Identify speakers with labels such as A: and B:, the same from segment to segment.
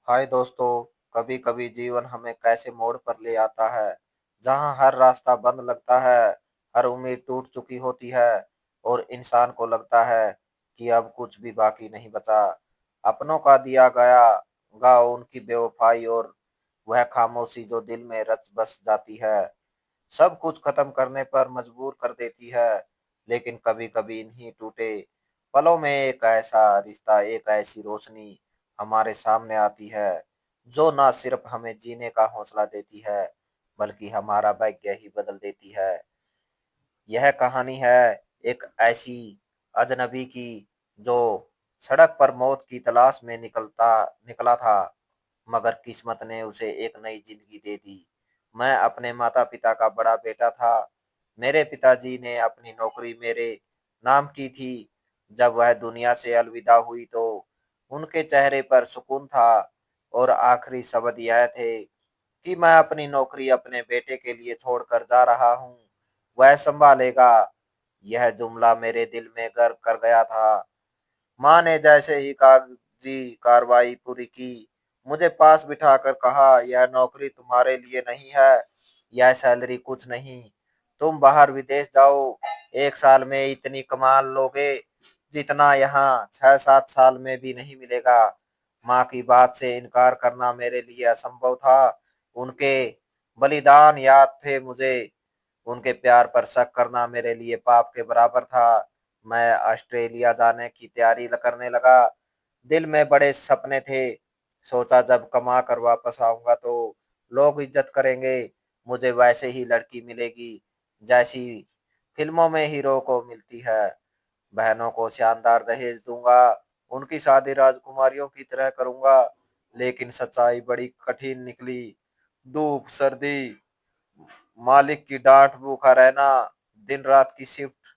A: हाय दोस्तों। कभी कभी जीवन हमें कैसे मोड़ पर ले आता है जहां हर रास्ता बंद लगता है, हर उम्मीद टूट चुकी होती है और इंसान को लगता है कि अब कुछ भी बाकी नहीं बचा। अपनों का दिया गया गाँव उनकी बेवफाई और वह खामोशी जो दिल में रच बस जाती है, सब कुछ खत्म करने पर मजबूर कर देती है। लेकिन कभी कभी इन्हीं टूटे पलों में एक ऐसा रिश्ता, एक ऐसी रोशनी हमारे सामने आती है जो ना सिर्फ हमें जीने का हौसला देती है बल्कि हमारा भाग्य ही बदल देती है। यह कहानी है एक ऐसी अजनबी की जो सड़क पर मौत की तलाश में निकला था, मगर किस्मत ने उसे एक नई जिंदगी दे दी। मैं अपने माता पिता का बड़ा बेटा था। मेरे पिताजी ने अपनी नौकरी मेरे नाम की थी। जब वह दुनिया से अलविदा हुई तो उनके चेहरे पर सुकून था और आखिरी शब्द यह थे कि मैं अपनी नौकरी अपने बेटे के लिए छोड़कर जा रहा हूँ, वह संभालेगा। यह जुमला मेरे दिल में घर कर गया था। माँ ने जैसे ही कागजी कार्रवाई पूरी की, मुझे पास बिठाकर कहा, यह नौकरी तुम्हारे लिए नहीं है, यह सैलरी कुछ नहीं। तुम बाहर विदेश जाओ, 1 साल में इतनी कमा लोगे जितना यहाँ 6-7 साल में भी नहीं मिलेगा। माँ की बात से इनकार करना मेरे लिए असंभव था। उनके बलिदान याद थे मुझे। उनके प्यार पर शक करना मेरे लिए पाप के बराबर था। मैं ऑस्ट्रेलिया जाने की तैयारी करने लगा। दिल में बड़े सपने थे। सोचा जब कमा कर वापस आऊंगा तो लोग इज्जत करेंगे, मुझे वैसे ही लड़की मिलेगी जैसी फिल्मों में हीरो को मिलती है। बहनों को शानदार दहेज दूंगा, उनकी शादी राजकुमारियों की तरह करूंगा। लेकिन सच्चाई बड़ी कठिन निकली। धूप, सर्दी, मालिक की डांट, भूखा रहना, दिन रात की शिफ्ट,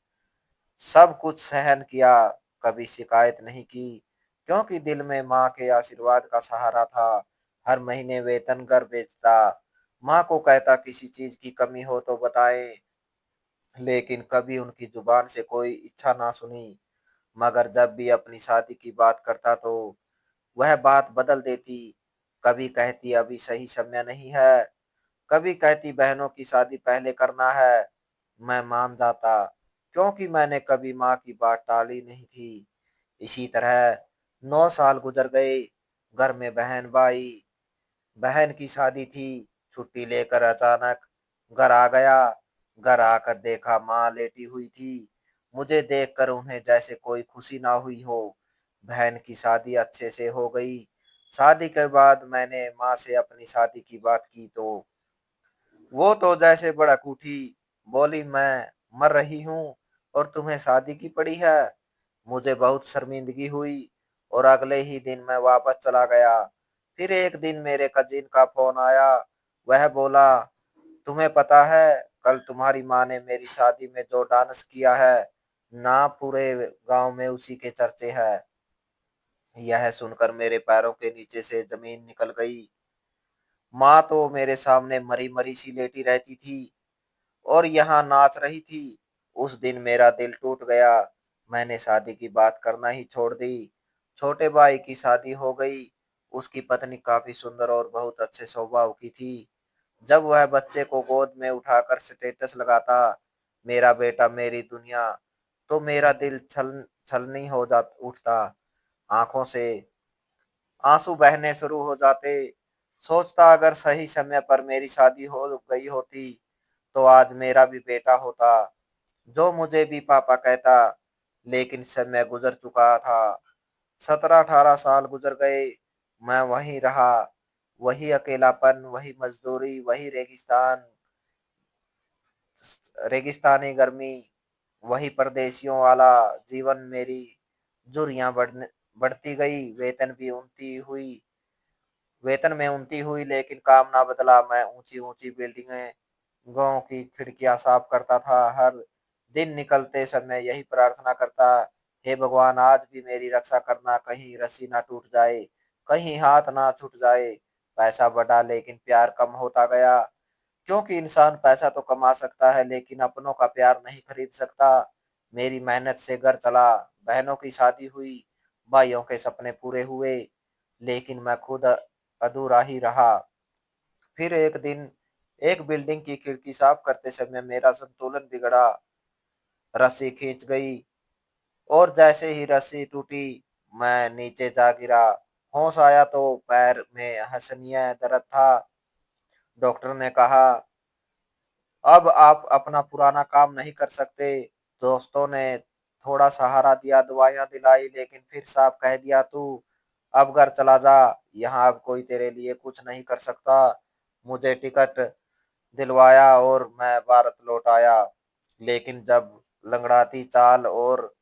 A: सब कुछ सहन किया। कभी शिकायत नहीं की क्योंकि दिल में माँ के आशीर्वाद का सहारा था। हर महीने वेतन घर भेजता, माँ को कहता किसी चीज की कमी हो तो बताएं, लेकिन कभी उनकी जुबान से कोई इच्छा ना सुनी। मगर जब भी अपनी शादी की बात करता तो वह बात बदल देती। कभी कहती अभी सही समय नहीं है, कभी कहती बहनों की शादी पहले करना है। मैं मान जाता क्योंकि मैंने कभी माँ की बात टाली नहीं थी। इसी तरह 9 साल गुजर गए। घर में बहन भाई, बहन की शादी थी। छुट्टी लेकर अचानक घर आ गया। घर आकर देखा माँ लेटी हुई थी। मुझे देखकर उन्हें जैसे कोई खुशी ना हुई हो। बहन की शादी अच्छे से हो गई। शादी के बाद मैंने माँ से अपनी शादी की बात की तो वो तो जैसे भड़क उठी। बोली, मैं मर रही हूँ और तुम्हें शादी की पड़ी है। मुझे बहुत शर्मिंदगी हुई और अगले ही दिन मैं वापस चला गया। फिर एक दिन मेरे कजिन का फोन आया। वह बोला, तुम्हें पता है कल तुम्हारी माँ ने मेरी शादी में जो डांस किया है ना, पूरे गांव में उसी के चर्चे है। यह सुनकर मेरे पैरों के नीचे से जमीन निकल गई। माँ तो मेरे सामने मरी मरी सी लेटी रहती थी और यहाँ नाच रही थी। उस दिन मेरा दिल टूट गया। मैंने शादी की बात करना ही छोड़ दी। छोटे भाई की शादी हो गई। उसकी पत्नी काफी सुंदर और बहुत अच्छे स्वभाव की थी। जब वह बच्चे को गोद में उठाकर स्टेटस लगाता, मेरा बेटा मेरी दुनिया, तो मेरा दिल छल छलनी हो जा उठता। आंखों से आंसू बहने शुरू हो जाते। सोचता अगर सही समय पर मेरी शादी हो गई होती तो आज मेरा भी बेटा होता जो मुझे भी पापा कहता। लेकिन समय गुजर चुका था। 17-18 साल गुजर गए। मैं वहीं रहा। वही अकेलापन, वही मजदूरी, वही रेगिस्तानी गर्मी, वही परदेशियों वाला जीवन। मेरी झुर्रियां बढ़ती गई। वेतन में उन्नति हुई लेकिन काम ना बदला। मैं ऊंची ऊंची बिल्डिंगें, गांव की खिड़कियां साफ करता था। हर दिन निकलते समय यही प्रार्थना करता, हे भगवान आज भी मेरी रक्षा करना, कहीं रस्सी ना टूट जाए, कहीं हाथ ना छूट जाए। पैसा बढ़ा लेकिन प्यार कम होता गया क्योंकि इंसान पैसा तो कमा सकता है लेकिन अपनों का प्यार नहीं खरीद सकता। मेरी मेहनत से घर चला, बहनों की शादी हुई, भाइयों के सपने पूरे हुए, लेकिन मैं खुद अधूरा ही रहा। फिर एक दिन एक बिल्डिंग की खिड़की साफ करते समय मेरा संतुलन बिगड़ा। रस्सी खींच गई और जैसे ही रस्सी टूटी, मैं नीचे जा गिरा। होश आया तो पैर में हसनिया दर्द था। डॉक्टर ने कहा, अब आप अपना पुराना काम नहीं कर सकते। दोस्तों ने थोड़ा सहारा दिया, दवाइयां दिलाई, लेकिन फिर साफ कह दिया, तू अब घर चला जा। यहाँ अब कोई तेरे लिए कुछ नहीं कर सकता। मुझे टिकट दिलवाया और मैं भारत लौट आया। लेकिन जब लंगड़ाती चाल और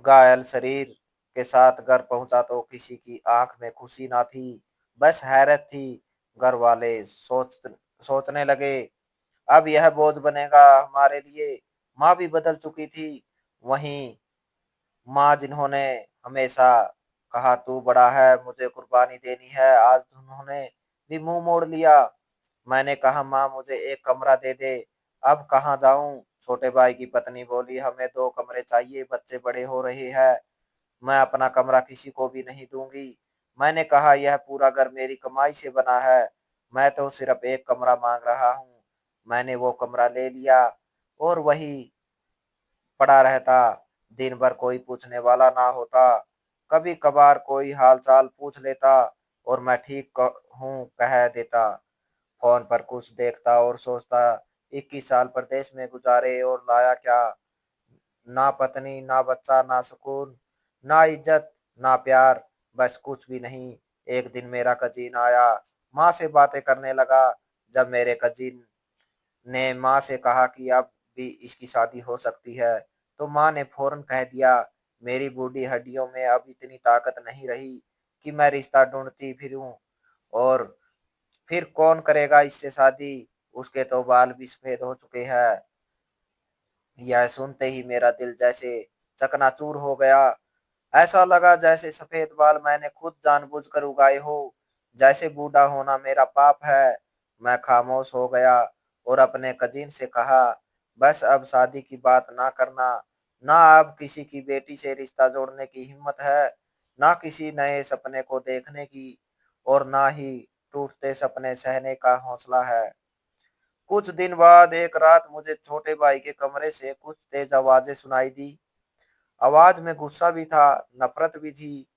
A: घायल शरीर के साथ घर पहुंचा तो किसी की आंख में खुशी ना थी, बस हैरत थी। घर वाले सोचने लगे, अब यह बोझ बनेगा हमारे लिए। माँ भी बदल चुकी थी। वहीं माँ जिन्होंने हमेशा कहा तू बड़ा है, मुझे कुर्बानी देनी है, आज उन्होंने भी मुंह मोड़ लिया। मैंने कहा, माँ मुझे एक कमरा दे दे, अब कहाँ जाऊं। छोटे भाई की पत्नी बोली, हमें दो कमरे चाहिए, बच्चे बड़े हो रहे हैं, मैं अपना कमरा किसी को भी नहीं दूंगी। मैंने कहा, यह पूरा घर मेरी कमाई से बना है, मैं तो सिर्फ एक कमरा मांग रहा हूँ। मैंने वो कमरा ले लिया और वही पड़ा रहता। दिन भर कोई पूछने वाला ना होता। कभी कभार कोई हाल चाल पूछ लेता और मैं ठीक हूँ कह देता। फोन पर कुछ देखता और सोचता, 21 साल परदेश में गुजारे और लाया क्या। ना पत्नी, ना बच्चा, ना सुकून, ना इज्जत, ना प्यार, बस कुछ भी नहीं। एक दिन मेरा कजीन आया, माँ से बातें करने लगा। जब मेरे कजीन ने माँ से कहा कि अब भी इसकी शादी हो सकती है, तो माँ ने फौरन कह दिया, मेरी बूढ़ी हड्डियों में अब इतनी ताकत नहीं रही कि मैं रिश्ता ढूंढती फिरूं। और फिर कौन करेगा इससे शादी, उसके तो बाल भी सफेद हो चुके हैं। यह सुनते ही मेरा दिल जैसे चकनाचूर हो गया। ऐसा लगा जैसे सफेद बाल मैंने खुद जानबूझकर उगाए हो, जैसे बूढ़ा होना मेरा पाप है। मैं खामोश हो गया और अपने कजीन से कहा, बस अब शादी की बात ना करना। ना अब किसी की बेटी से रिश्ता जोड़ने की हिम्मत है, ना किसी नए सपने को देखने की, और ना ही टूटते सपने सहने का हौसला है। कुछ दिन बाद एक रात मुझे छोटे भाई के कमरे से कुछ तेज आवाजें सुनाई दी। आवाज में गुस्सा भी था, नफरत भी थी,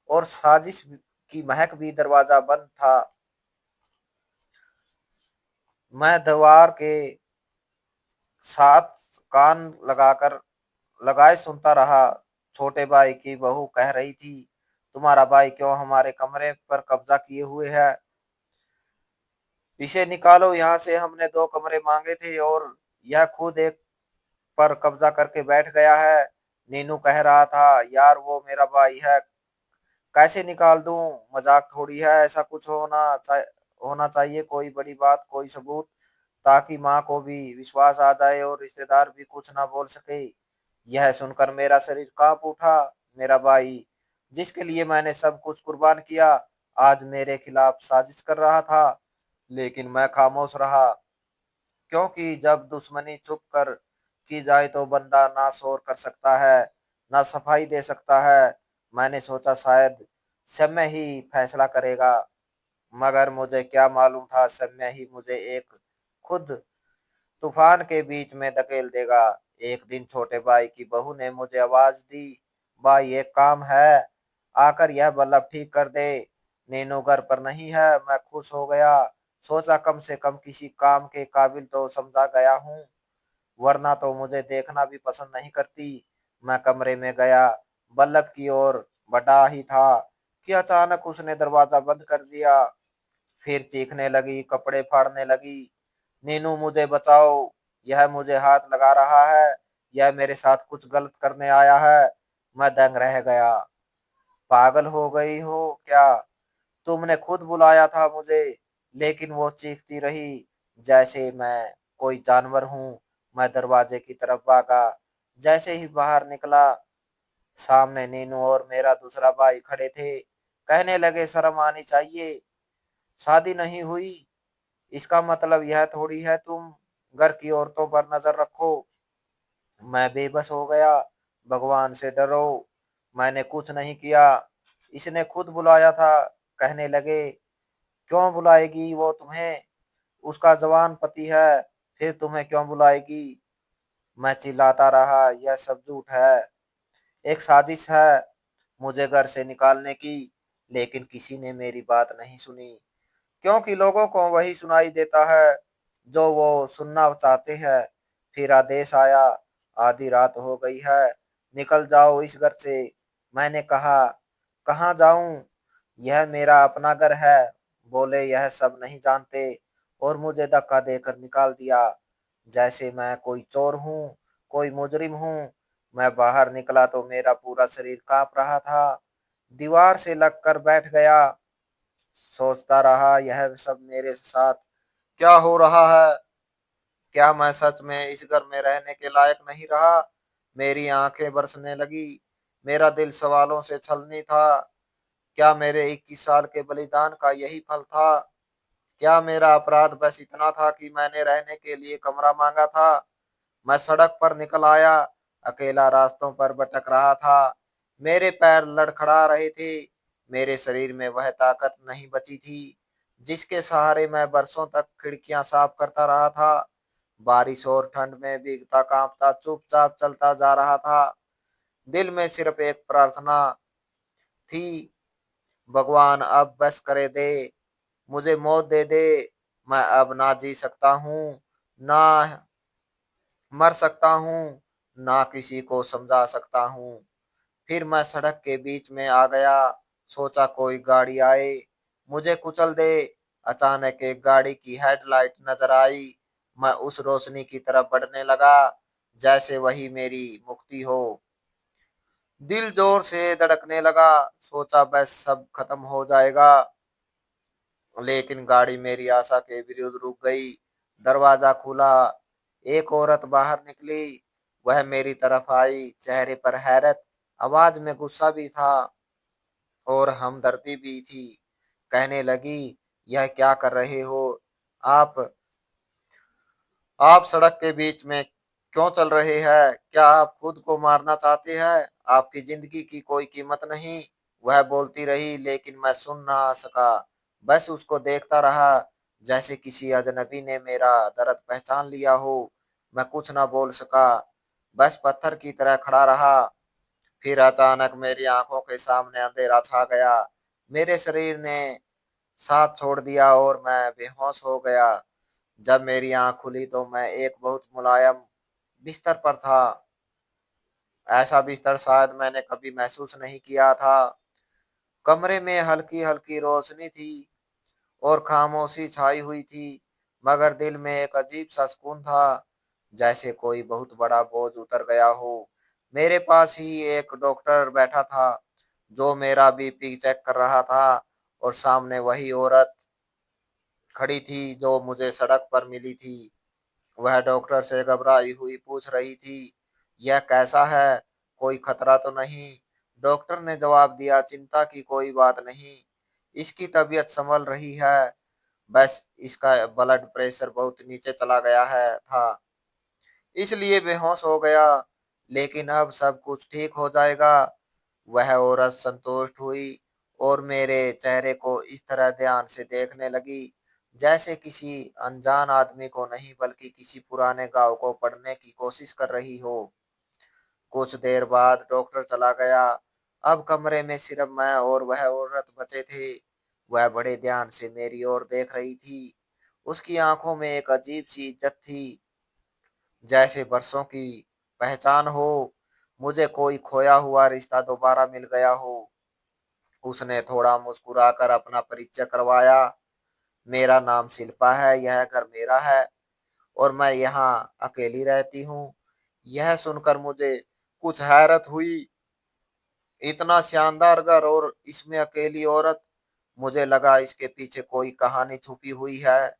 A: और साजिश की महक भी। दरवाजा बंद था। मैं दीवार के साथ कान लगाए सुनता रहा। छोटे भाई की बहू कह रही थी, तुम्हारा भाई क्यों हमारे कमरे पर कब्जा किए हुए है, इसे निकालो यहाँ से, हमने दो कमरे मांगे थे और यह खुद एक पर कब्जा करके बैठ गया है। नीनू कह रहा था, यार वो मेरा भाई है, कैसे निकाल दूं, मजाक थोड़ी है, ऐसा कुछ होना चाहिए, कोई बड़ी बात, कोई सबूत, ताकि माँ को भी विश्वास आ जाए और रिश्तेदार भी कुछ ना बोल सके। यह सुनकर मेरा शरीर कांप उठा। मेरा भाई, जिसके लिए मैंने सब कुछ कुर्बान किया, आज मेरे खिलाफ साजिश कर रहा था। लेकिन मैं खामोश रहा, क्योंकि जब दुश्मनी छुप कर की जाए तो बंदा ना शोर कर सकता है, ना सफाई दे सकता है। मैंने सोचा शायद समय ही फैसला करेगा, मगर मुझे क्या मालूम था समय ही मुझे एक खुद तूफान के बीच में धकेल देगा। एक दिन छोटे भाई की बहू ने मुझे आवाज दी, भाई एक काम है, आकर यह बल्ब ठीक कर दे। नीनू घर पर नहीं है। मैं खुश हो गया, सोचा कम से कम किसी काम के काबिल तो समझा गया हूँ, वरना तो मुझे देखना भी पसंद नहीं करती। मैं कमरे में गया, बल्लभ की ओर बढ़ा ही था कि अचानक उसने दरवाजा बंद कर दिया। फिर चीखने लगी, कपड़े फाड़ने लगी, नीनू मुझे बचाओ, यह मुझे हाथ लगा रहा है, यह मेरे साथ कुछ गलत करने आया है। मैं दंग रह गया, पागल हो गई हो क्या, तुमने खुद बुलाया था मुझे। लेकिन वो चीखती रही जैसे मैं कोई जानवर हूँ। मैं दरवाजे की तरफ भागा। जैसे ही बाहर निकला, सामने नीनू और मेरा दूसरा भाई खड़े थे। कहने लगे, शर्म आनी चाहिए, शादी नहीं हुई, इसका मतलब यह थोड़ी है तुम घर की औरतों पर नजर रखो। मैं बेबस हो गया। भगवान से डरो, मैंने कुछ नहीं किया, इसने खुद बुलाया था, कहने लगे, क्यों बुलाएगी वो तुम्हें? उसका जवान पति है, फिर तुम्हें क्यों बुलाएगी? मैं चिल्लाता रहा, यह सब झूठ है, एक साजिश है मुझे घर से निकालने की। लेकिन किसी ने मेरी बात नहीं सुनी, क्योंकि लोगों को वही सुनाई देता है जो वो सुनना चाहते हैं। फिर आदेश आया, आधी रात हो गई है, निकल जाओ इस घर से। मैंने कहा, कहाँ जाऊं? यह मेरा अपना घर है। बोले, यह सब नहीं जानते, और मुझे धक्का देकर निकाल दिया, जैसे मैं कोई चोर हूँ, कोई मुजरिम हूँ। मैं बाहर निकला तो मेरा पूरा शरीर कांप रहा था, दीवार से लगकर बैठ गया। सोचता रहा, यह सब मेरे साथ क्या हो रहा है? क्या मैं सच में इस घर में रहने के लायक नहीं रहा? मेरी आंखें बरसने लगी, मेरा दिल सवालों से छलनी था। क्या मेरे 21 साल के बलिदान का यही फल था? क्या मेरा अपराध बस इतना था कि मैंने रहने के लिए कमरा मांगा था? मैं सड़क पर निकल आया, अकेला रास्तों पर भटक रहा था। मेरे पैर लड़खड़ा रहे थे, मेरे शरीर में वह ताकत नहीं बची थी जिसके सहारे मैं बरसों तक खिड़कियां साफ करता रहा था। बारिश और ठंड में भीगता कांपता चुपचाप चलता जा रहा था। दिल में सिर्फ एक प्रार्थना थी, भगवान अब बस करे दे, मुझे मौत दे दे। मैं अब ना जी सकता हूँ, ना मर सकता हूँ, ना किसी को समझा सकता हूँ। फिर मैं सड़क के बीच में आ गया, सोचा कोई गाड़ी आए मुझे कुचल दे। अचानक एक गाड़ी की हेडलाइट नजर आई। मैं उस रोशनी की तरफ बढ़ने लगा, जैसे वही मेरी मुक्ति हो। दिल जोर से धड़कने लगा, सोचा बस सब खत्म हो जाएगा। लेकिन गाड़ी मेरी आशा के विरुद्ध रुक गई। दरवाजा खुला, एक औरत बाहर निकली। वह मेरी तरफ आई, चेहरे पर हैरत, आवाज में गुस्सा भी था और हमदर्दी भी थी। कहने लगी, यह क्या कर रहे हो आप? आप सड़क के बीच में क्यों चल रहे हैं? क्या आप खुद को मारना चाहते हैं? आपकी जिंदगी की कोई कीमत नहीं। वह बोलती रही, लेकिन मैं सुन ना सका, बस उसको देखता रहा, जैसे किसी अजनबी ने मेरा दर्द पहचान लिया हो। मैं कुछ ना बोल सका, बस पत्थर की तरह खड़ा रहा। फिर अचानक मेरी आंखों के सामने अंधेरा छा गया, मेरे शरीर ने साथ छोड़ दिया और मैं बेहोश हो गया। जब मेरी आंख खुली तो मैं एक बहुत मुलायम बिस्तर पर था। ऐसा बिस्तर शायद मैंने कभी महसूस नहीं किया था। कमरे में हल्की हल्की रोशनी थी और खामोशी छाई हुई थी, मगर दिल में एक अजीब सा सुकून था, जैसे कोई बहुत बड़ा बोझ उतर गया हो। मेरे पास ही एक डॉक्टर बैठा था, जो मेरा बीपी चेक कर रहा था, और सामने वही औरत खड़ी थी जो मुझे सड़क पर मिली थी। वह डॉक्टर से घबराई हुई पूछ रही थी, यह कैसा है, कोई खतरा तो नहीं? डॉक्टर ने जवाब दिया, चिंता की कोई बात नहीं, इसकी तबीयत संभल रही है, बस इसका ब्लड प्रेशर बहुत नीचे चला गया है था, इसलिए बेहोश हो गया, लेकिन अब सब कुछ ठीक हो जाएगा। वह औरत संतुष्ट हुई और मेरे चेहरे को इस तरह ध्यान से देखने लगी, जैसे किसी अनजान आदमी को नहीं, बल्कि किसी पुराने गांव को पढ़ने की कोशिश कर रही हो। कुछ देर बाद डॉक्टर चला गया। अब कमरे में सिर्फ मैं और वह औरत बचे थे। वह बड़े ध्यान से मेरी ओर देख रही थी। उसकी आंखों में एक अजीब सी इज्जत थी, जैसे बरसों की पहचान हो, मुझे कोई खोया हुआ रिश्ता दोबारा मिल गया हो। उसने थोड़ा मुस्कुराकर अपना परिचय करवाया, मेरा नाम शिल्पा है, यह घर मेरा है और मैं यहाँ अकेली रहती हूँ। यह सुनकर मुझे कुछ हैरत हुई, इतना शानदार घर और इसमें अकेली औरत। मुझे लगा इसके पीछे कोई कहानी छुपी हुई है।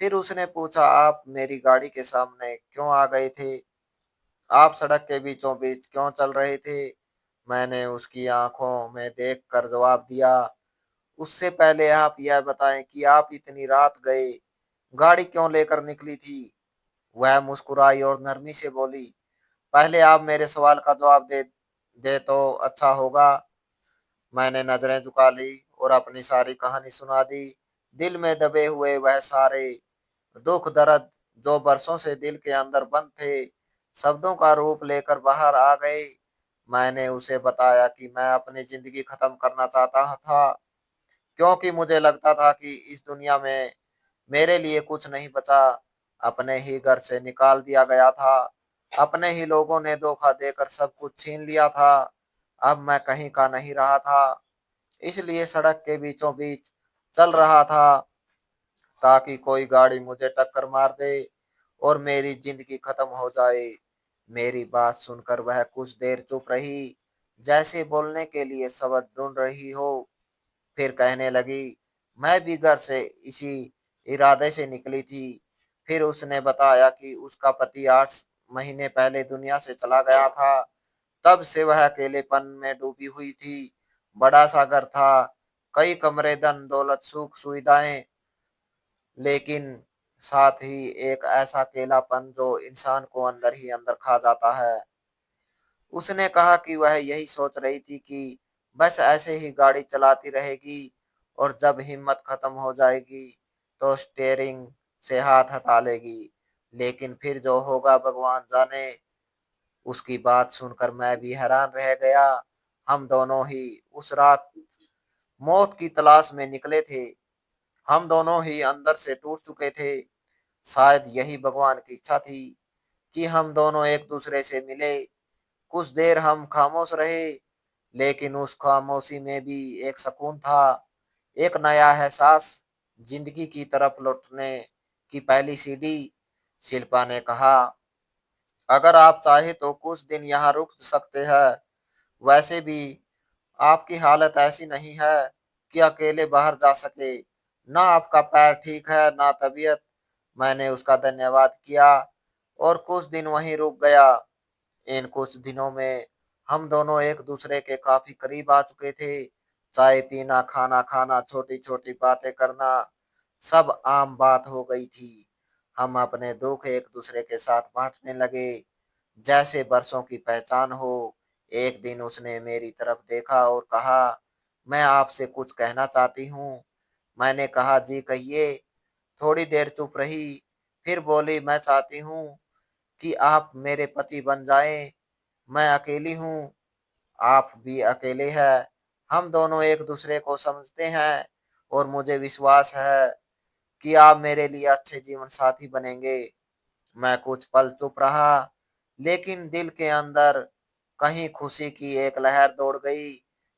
A: फिर उसने पूछा, आप मेरी गाड़ी के सामने क्यों आ गए थे? आप सड़क के बीचों बीच क्यों चल रहे थे? मैंने उसकी आंखों में देखकर जवाब दिया, उससे पहले आप यह बताएं कि आप इतनी रात गए गाड़ी क्यों लेकर निकली थी? वह मुस्कुराई और नरमी से बोली, पहले आप मेरे सवाल का जवाब दे दे तो अच्छा होगा। मैंने नजरें झुका ली और अपनी सारी कहानी सुना दी। दिल में दबे हुए वह सारे दुख दर्द जो बरसों से दिल के अंदर बंद थे, शब्दों का रूप लेकर बाहर आ गए। मैंने उसे बताया कि मैं अपनी जिंदगी खत्म करना चाहता था, क्योंकि मुझे लगता था कि इस दुनिया में मेरे लिए कुछ नहीं बचा। अपने ही घर से निकाल दिया गया था, अपने ही लोगों ने धोखा देकर सब कुछ छीन लिया था। अब मैं कहीं का नहीं रहा था, इसलिए सड़क के बीचों बीच चल रहा था, ताकि कोई गाड़ी मुझे टक्कर मार दे और मेरी जिंदगी खत्म हो जाए। मेरी बात सुनकर वह कुछ देर चुप रही, जैसे बोलने के लिए शब्द ढूंढ रही हो। फिर कहने लगी, मैं भी घर से इसी इरादे से निकली थी। फिर उसने बताया कि उसका पति 8 महीने पहले दुनिया से चला गया था। तब से वह अकेलेपन में डूबी हुई थी। बड़ा सा घर था, कई कमरे, धन दौलत, सुख सुविधाएं, लेकिन साथ ही एक ऐसा अकेलापन जो इंसान को अंदर ही अंदर खा जाता है। उसने कहा कि वह यही सोच रही थी कि बस ऐसे ही गाड़ी चलाती रहेगी और जब हिम्मत खत्म हो जाएगी तो स्टेयरिंग से हाथ हटा लेगी, लेकिन फिर जो होगा भगवान जाने। उसकी बात सुनकर मैं भी हैरान रह गया। हम दोनों ही उस रात मौत की तलाश में निकले थे। हम दोनों ही अंदर से टूट चुके थे। शायद यही भगवान की इच्छा थी कि हम दोनों एक दूसरे से मिले। कुछ देर हम खामोश रहे, लेकिन उस खामोशी में भी एक सुकून था, एक नया एहसास, जिंदगी की तरफ लौटने की पहली सीढ़ी। शिल्पा ने कहा, अगर आप चाहे तो कुछ दिन यहाँ रुक सकते हैं। वैसे भी आपकी हालत ऐसी नहीं है कि अकेले बाहर जा सके। ना आपका पैर ठीक है, ना तबीयत। मैंने उसका धन्यवाद किया और कुछ दिन वहीं रुक गया। इन कुछ दिनों में हम दोनों एक दूसरे के काफी करीब आ चुके थे। चाय पीना, खाना खाना, छोटी छोटी बातें करना, सब आम बात हो गई थी। हम अपने दुख एक दूसरे के साथ बांटने लगे, जैसे बरसों की पहचान हो। एक दिन उसने मेरी तरफ देखा और कहा, मैं आपसे कुछ कहना चाहती हूँ। मैंने कहा, जी कहिए। थोड़ी देर चुप रही, फिर बोली, मैं चाहती हूँ कि आप मेरे पति बन जाएं। मैं अकेली हूँ, आप भी अकेले हैं। हम दोनों एक दूसरे को समझते हैं और मुझे विश्वास है कि आप मेरे लिए अच्छे जीवन साथी बनेंगे। मैं कुछ पल चुप रहा, लेकिन दिल के अंदर कहीं खुशी की एक लहर दौड़ गई,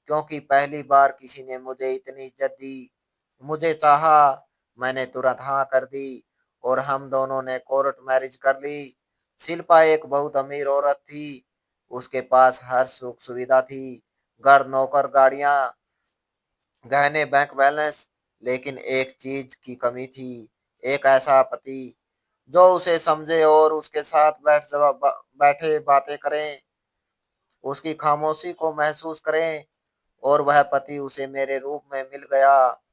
A: क्योंकि पहली बार किसी ने मुझे इतनी इज्जत दी, मुझे चाहा। मैंने तुरंत हाँ कर दी और हम दोनों ने कोर्ट मैरिज कर ली। शिल्पा एक बहुत अमीर औरत थी, उसके पास हर सुख सुविधा थी, घर, नौकर, गाड़ियां, गहने, बैंक बैलेंस। लेकिन एक चीज की कमी थी, एक ऐसा पति जो उसे समझे और उसके साथ बैठे बातें करें, उसकी खामोशी को महसूस करें। और वह पति उसे मेरे रूप में मिल गया।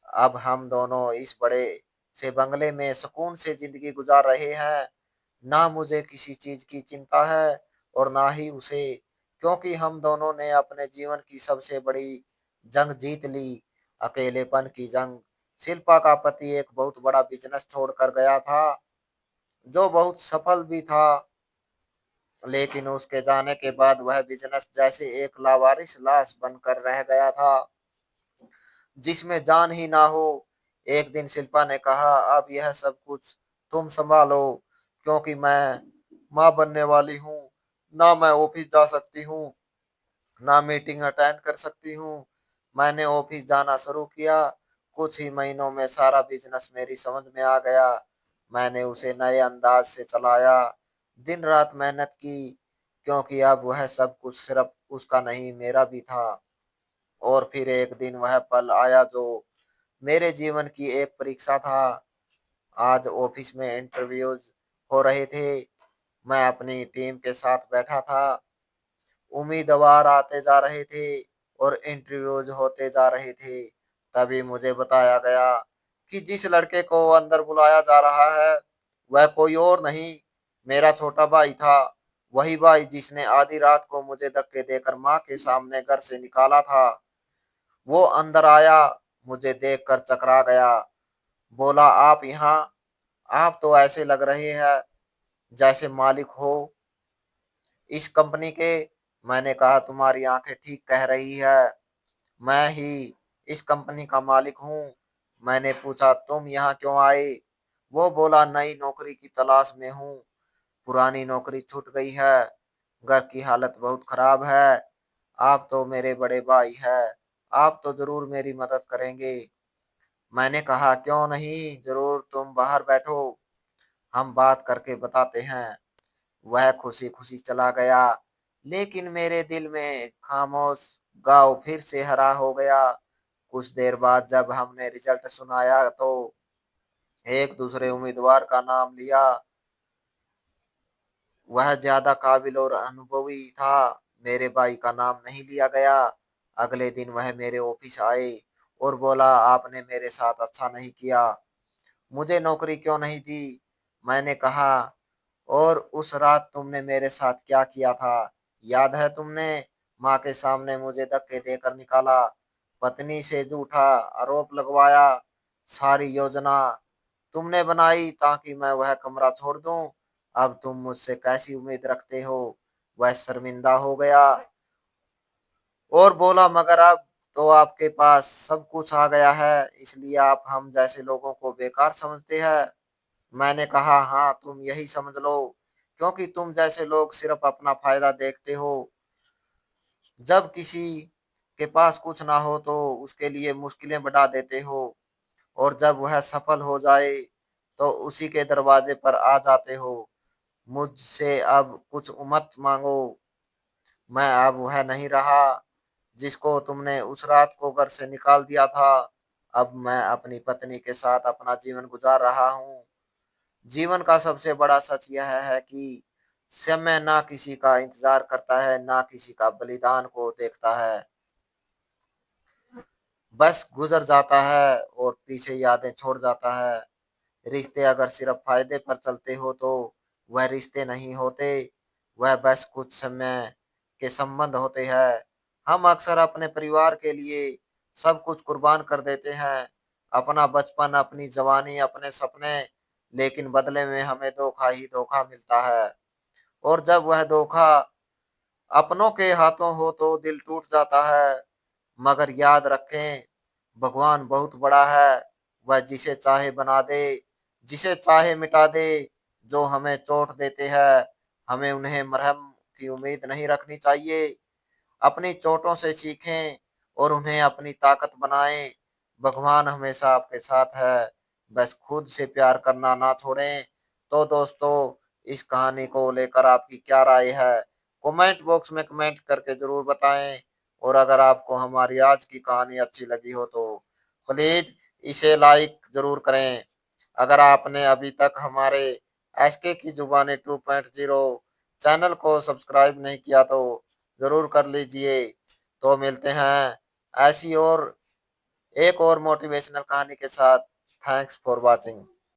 A: अब हम दोनों इस बड़े से बंगले में सुकून से जिंदगी गुजार रहे हैं। ना मुझे किसी चीज की चिंता है और ना ही उसे, क्योंकि हम दोनों ने अपने जीवन की सबसे बड़ी जंग जीत ली, अकेलेपन की जंग। शिल्पा का पति एक बहुत बड़ा बिजनेस छोड़कर गया था, जो बहुत सफल भी था, लेकिन उसके जाने के बाद वह बिजनेस जैसे एक लावारिस लाश बनकर रह गया था, जिसमें जान ही ना हो। एक दिन शिल्पा ने कहा, अब यह सब कुछ तुम संभालो, क्योंकि मैं माँ बनने वाली हूँ। ना मैं ऑफिस जा सकती हूँ, ना मीटिंग अटेंड कर सकती हूँ। मैंने ऑफिस जाना शुरू किया, कुछ ही महीनों में सारा बिजनेस मेरी समझ में आ गया। मैंने उसे नए अंदाज से चलाया, दिन रात मेहनत की, क्योंकि अब वह सब कुछ सिर्फ उसका नहीं, मेरा भी था। और फिर एक दिन वह पल आया जो मेरे जीवन की एक परीक्षा था। आज ऑफिस में इंटरव्यूज हो रहे थे। मैं अपनी टीम के साथ बैठा था। उम्मीदवार आते जा रहे थे और इंटरव्यूज होते जा रहे थे। तभी मुझे बताया गया कि जिस लड़के को अंदर बुलाया जा रहा है वह कोई और नहीं, मेरा छोटा भाई था। वही भाई जिसने आधी रात को मुझे धक्के देकर माँ के सामने घर से निकाला था। वो अंदर आया, मुझे देखकर चकरा गया। बोला, आप यहाँ? आप तो ऐसे लग रहे हैं जैसे मालिक हो इस कंपनी के। मैंने कहा, तुम्हारी आंखें ठीक कह रही है, मैं ही इस कंपनी का मालिक हूँ। मैंने पूछा, तुम यहाँ क्यों आए? वो बोला, नई नौकरी की तलाश में हूँ, पुरानी नौकरी छूट गई है, घर की हालत बहुत खराब है। आप तो मेरे बड़े भाई हैं, आप तो जरूर मेरी मदद करेंगे। मैंने कहा, क्यों नहीं, जरूर, तुम बाहर बैठो, हम बात करके बताते हैं। वह खुशी खुशी चला गया, लेकिन मेरे दिल में खामोश गांव फिर से हरा हो गया। कुछ देर बाद जब हमने रिजल्ट सुनाया तो एक दूसरे उम्मीदवार का नाम लिया। वह ज्यादा काबिल और अनुभवी था, मेरे भाई का नाम नहीं लिया गया। अगले दिन वह मेरे ऑफिस आए और बोला, आपने मेरे साथ अच्छा नहीं किया, मुझे नौकरी क्यों नहीं दी? मैंने कहा, और उस रात तुमने मेरे साथ क्या किया था, याद है? तुमने माँ के सामने मुझे धक्के देकर निकाला, पत्नी से झूठा आरोप लगवाया, सारी योजना तुमने बनाई ताकि मैं वह कमरा छोड़ दूं। अब तुम मुझसे कैसी उम्मीद रखते हो? वह शर्मिंदा हो गया और बोला, मगर अब तो आपके पास सब कुछ आ गया है, इसलिए आप हम जैसे लोगों को बेकार समझते हैं। मैंने कहा, हाँ, तुम यही समझ लो, क्योंकि तुम जैसे लोग सिर्फ अपना फायदा देखते हो। जब किसी के पास कुछ ना हो तो उसके लिए मुश्किलें बढ़ा देते हो, और जब वह सफल हो जाए तो उसी के दरवाजे पर आ जाते हो। मुझसे अब कुछ मत मांगो, मैं अब वह नहीं रहा जिसको तुमने उस रात को घर से निकाल दिया था। अब मैं अपनी पत्नी के साथ अपना जीवन गुजार रहा हूँ। जीवन का सबसे बड़ा सच यह है कि समय ना किसी का इंतजार करता है, ना किसी का बलिदान को देखता है, बस गुजर जाता है और पीछे यादें छोड़ जाता है। रिश्ते अगर सिर्फ फायदे पर चलते हो तो वह रिश्ते नहीं होते, वह बस कुछ समय के संबंध होते हैं। हम अक्सर अपने परिवार के लिए सब कुछ कुर्बान कर देते हैं, अपना बचपन, अपनी जवानी, अपने सपने, लेकिन बदले में हमें धोखा ही धोखा मिलता है। और जब वह धोखा अपनों के हाथों हो तो दिल टूट जाता है। मगर याद रखें, भगवान बहुत बड़ा है, वह जिसे चाहे बना दे, जिसे चाहे मिटा दे। जो हमें चोट देते हैं, हमें उन्हें मरहम की उम्मीद नहीं रखनी चाहिए। अपनी चोटों से सीखें और उन्हें अपनी ताकत बनाएं। भगवान हमेशा आपके साथ है, बस खुद से प्यार करना ना छोड़ें। तो दोस्तों, इस कहानी को लेकर आपकी क्या राय है? कमेंट बॉक्स में कमेंट करके जरूर बताएं। और अगर आपको हमारी आज की कहानी अच्छी लगी हो तो प्लीज इसे लाइक जरूर करें। अगर आपने अभी तक हमारे एसके की जुबानी 2.0 चैनल को सब्सक्राइब नहीं किया तो जरूर कर लीजिए। तो मिलते हैं ऐसी और एक और मोटिवेशनल कहानी के साथ। Thanks for watching.